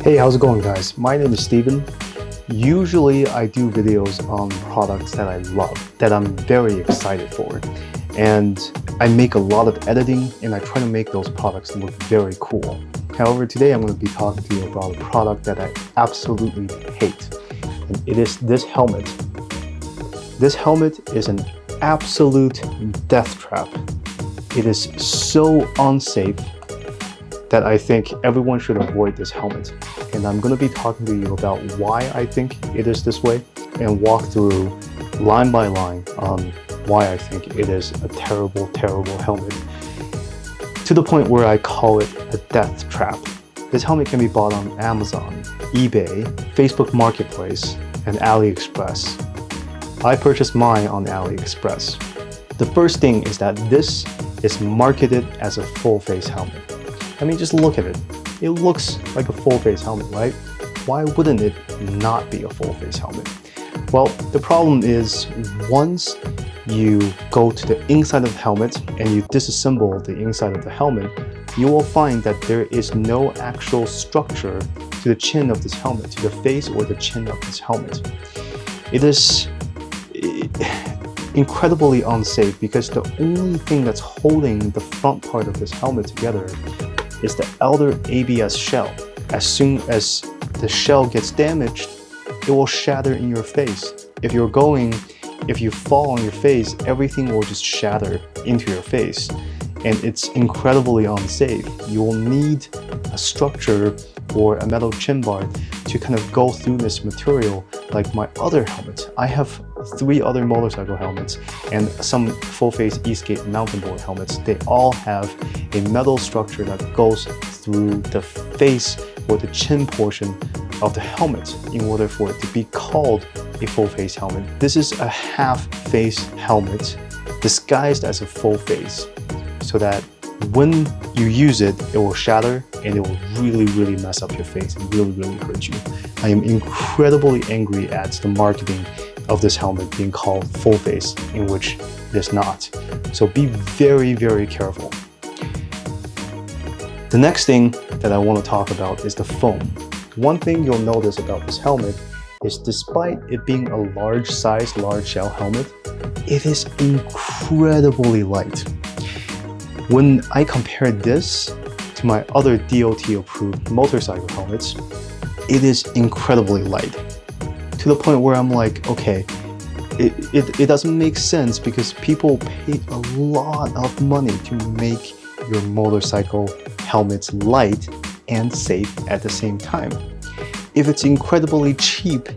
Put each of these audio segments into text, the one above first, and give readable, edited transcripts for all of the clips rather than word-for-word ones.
Hey, how's it going, guys? My name is Steven. Usually I do videos on products that I love, that I'm very excited for. And I make a lot of editing and I try to make those products look very cool. However, today I'm going to be talking to you about a product that I absolutely hate. And it is this helmet. This helmet is an absolute death trap. It is so unsafe that I think everyone should avoid this helmet. And I'm gonna be talking to you about why I think it is this way and walk through line by line on why I think it is a terrible, terrible helmet. To the point where I call it a death trap. This helmet can be bought on Amazon, eBay, Facebook Marketplace, and AliExpress. I purchased mine on AliExpress. The first thing is that this is marketed as a full face helmet. I mean, just look at it. It looks like a full face helmet, right? Why wouldn't it not be a full face helmet? Well, the problem is once you go to the inside of the helmet and you disassemble the inside of the helmet, you will find that there is no actual structure to the chin of this helmet, to the face or the chin of this helmet. It is incredibly unsafe because the only thing that's holding the front part of this helmet together is the outer ABS shell. As soon as the shell gets damaged, it will shatter in your face. If you fall on your face, everything will just shatter into your face. And it's incredibly unsafe. You will need a structure or a metal chin bar to kind of go through this material like my other helmet. I have 3 other motorcycle helmets and some full-face Eastgate mountain board helmets. They all have a metal structure that goes through the face or the chin portion of the helmet in order for it to be called a full-face helmet. This is a half-face helmet disguised as a full face, so that when you use it, it will shatter and it will really, really mess up your face and really, really hurt you. I am incredibly angry at the marketing of this helmet being called full face, in which it is not. So be very, very careful. The next thing that I want to talk about is the foam. One thing you'll notice about this helmet is despite it being a large size, large shell helmet, it is incredibly light. When I compare this to my other DOT approved motorcycle helmets, it is incredibly light. To the point where I'm like, okay, it doesn't make sense because people pay a lot of money to make your motorcycle helmets light and safe at the same time. If it's incredibly cheap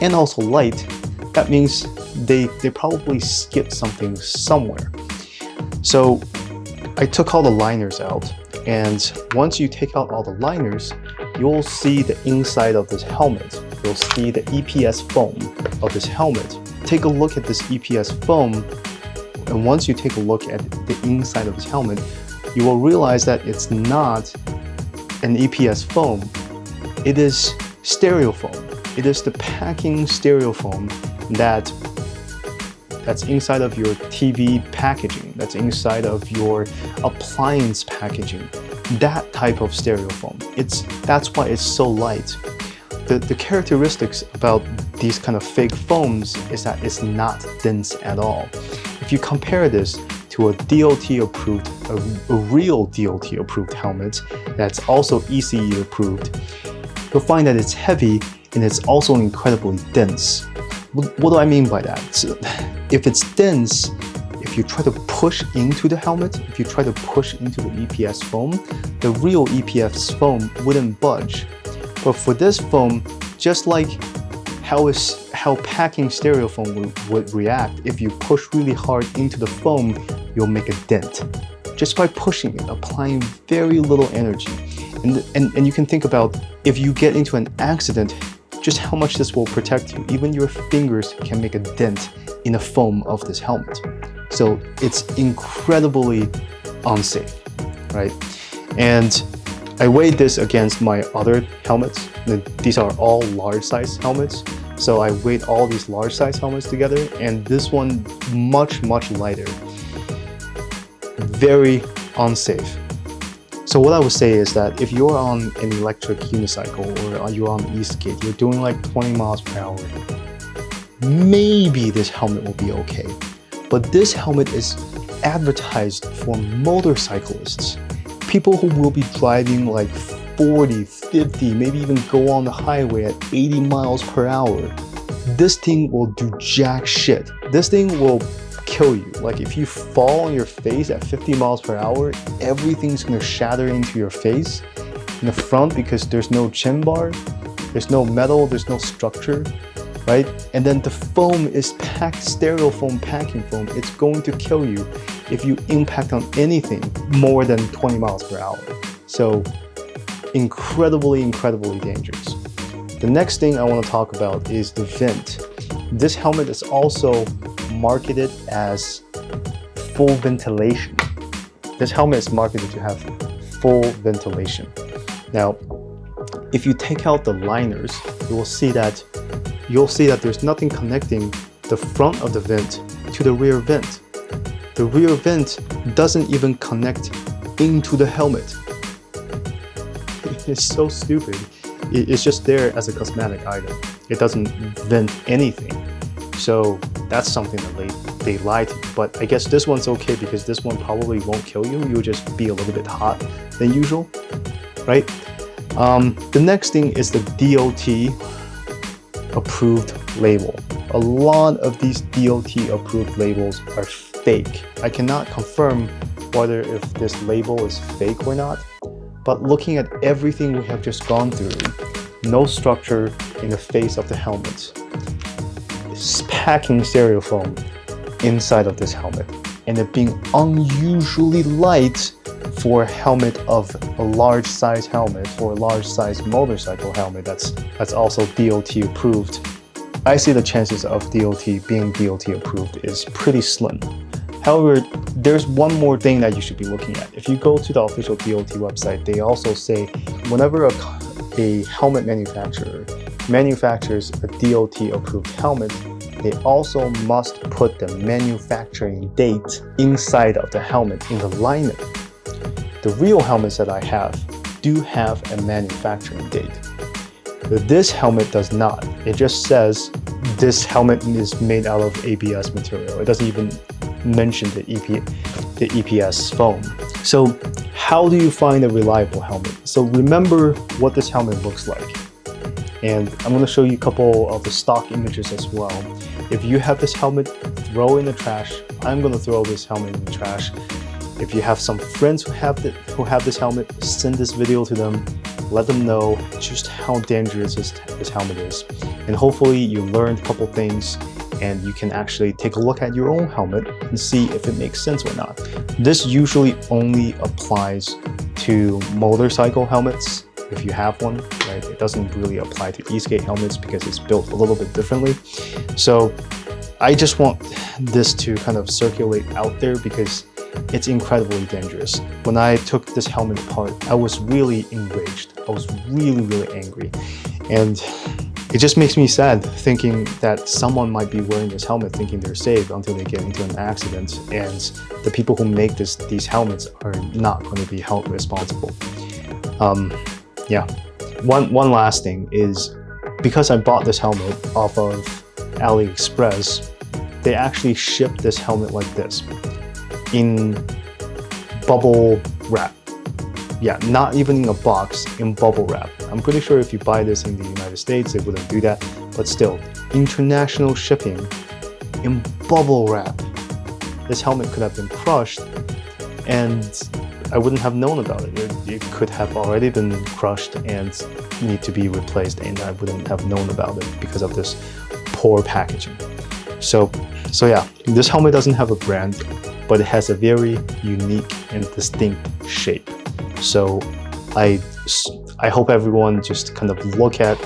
and also light, that means they probably skipped something somewhere. So I took all the liners out, and once you take out all the liners, you'll see the inside of this helmet. You'll see the EPS foam of this helmet. Take a look at this EPS foam, and once you take a look at the inside of this helmet, you will realize that it's not an EPS foam. It is styrofoam. It is the packing styrofoam that's inside of your TV packaging, that's inside of your appliance packaging, that type of styrofoam. That's why it's so light. The characteristics about these kind of fake foams is that it's not dense at all. If you compare this to a DOT approved, a real DOT approved helmet that's also ECE approved, you'll find that it's heavy and it's also incredibly dense. What do I mean by that? So, if it's dense, if you try to push into the helmet, if you try to push into the EPS foam, the real EPS foam wouldn't budge. But for this foam, just like how packing styrofoam would react, if you push really hard into the foam, you'll make a dent. Just by pushing it, applying very little energy. And you can think about if you get into an accident, just how much this will protect you. Even your fingers can make a dent in the foam of this helmet. So it's incredibly unsafe, right? And I weighed this against my other helmets. These are all large size helmets. So I weighed all these large size helmets together, and this one much, much lighter. Very unsafe. So what I would say is that if you're on an electric unicycle or you're on e-skate, you're doing like 20 miles per hour, maybe this helmet will be okay. But this helmet is advertised for motorcyclists, people who will be driving like 40, 50, maybe even go on the highway at 80 miles per hour. This thing will do jack shit. This thing will kill you. Like if you fall on your face at 50 miles per hour, everything's gonna shatter into your face in the front because there's no chin bar, there's no metal, there's no structure, right? And then the foam is packed, styrofoam packing foam. It's going to kill you if you impact on anything more than 20 miles per hour. So incredibly, incredibly dangerous. The next thing I want to talk about is the vent. This helmet is also marketed as full ventilation. This helmet is marketed to have full ventilation. Now, if you take out the liners, you'll see that there's nothing connecting the front of the vent to the rear vent. The rear vent doesn't even connect into the helmet. It's so stupid. It's just there as a cosmetic item. It doesn't vent anything. So that's something that they lied to you. But I guess this one's okay because this one probably won't kill you. You'll just be a little bit hot than usual, right? The next thing is the DOT approved label. A lot of these DOT approved labels are fake. I cannot confirm whether if this label is fake or not, but looking at everything we have just gone through, no structure in the face of the helmet, packing styrofoam inside of this helmet, and it being unusually light for a helmet of a large size helmet, for a large size motorcycle helmet that's also DOT approved. I see the chances of DOT being DOT approved is pretty slim. However, there's one more thing that you should be looking at. If you go to the official DOT website, they also say whenever a helmet manufacturer manufactures a DOT approved helmet, they also must put the manufacturing date inside of the helmet in the liner. The real helmets that I have do have a manufacturing date. But this helmet does not. It just says this helmet is made out of ABS material. It doesn't even mention the EPS foam. So how do you find a reliable helmet? So remember what this helmet looks like. And I'm going to show you a couple of the stock images as well. If you have this helmet, throw in the trash. I'm going to throw this helmet in the trash. If you have some friends who have this helmet, send this video to them. Let them know just how dangerous this helmet is. And hopefully you learned a couple things and you can actually take a look at your own helmet and see if it makes sense or not. This usually only applies to motorcycle helmets if you have one, right? It doesn't really apply to e-skate helmets because it's built a little bit differently. So I just want this to kind of circulate out there because it's incredibly dangerous. When I took this helmet apart, I was really enraged. I was really, really angry. And it just makes me sad thinking that someone might be wearing this helmet thinking they're safe until they get into an accident, and the people who make these helmets are not going to be held responsible. Yeah. One last thing is, because I bought this helmet off of AliExpress, they actually shipped this helmet like this, in bubble wrap. Yeah, not even in a box, in bubble wrap. I'm pretty sure if you buy this in the United States, they wouldn't do that, but still, international shipping in bubble wrap. This helmet could have been crushed and I wouldn't have known about it. It could have already been crushed and need to be replaced, and I wouldn't have known about it because of this poor packaging. So yeah, this helmet doesn't have a brand, but it has a very unique and distinct shape. So I hope everyone just kind of look at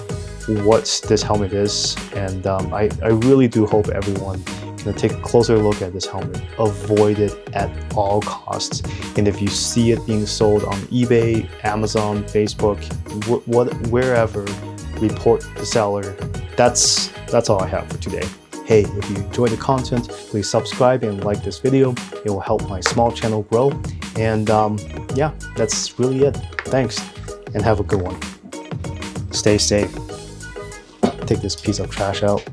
what this helmet is, and I really do hope everyone can take a closer look at this helmet. Avoid it at all costs. And if you see it being sold on eBay, Amazon, Facebook, wherever, report the seller. That's all I have for today. Hey, if you enjoy the content, please subscribe and like this video. It will help my small channel grow. And yeah, that's really it. Thanks, and have a good one. Stay safe. Take this piece of trash out.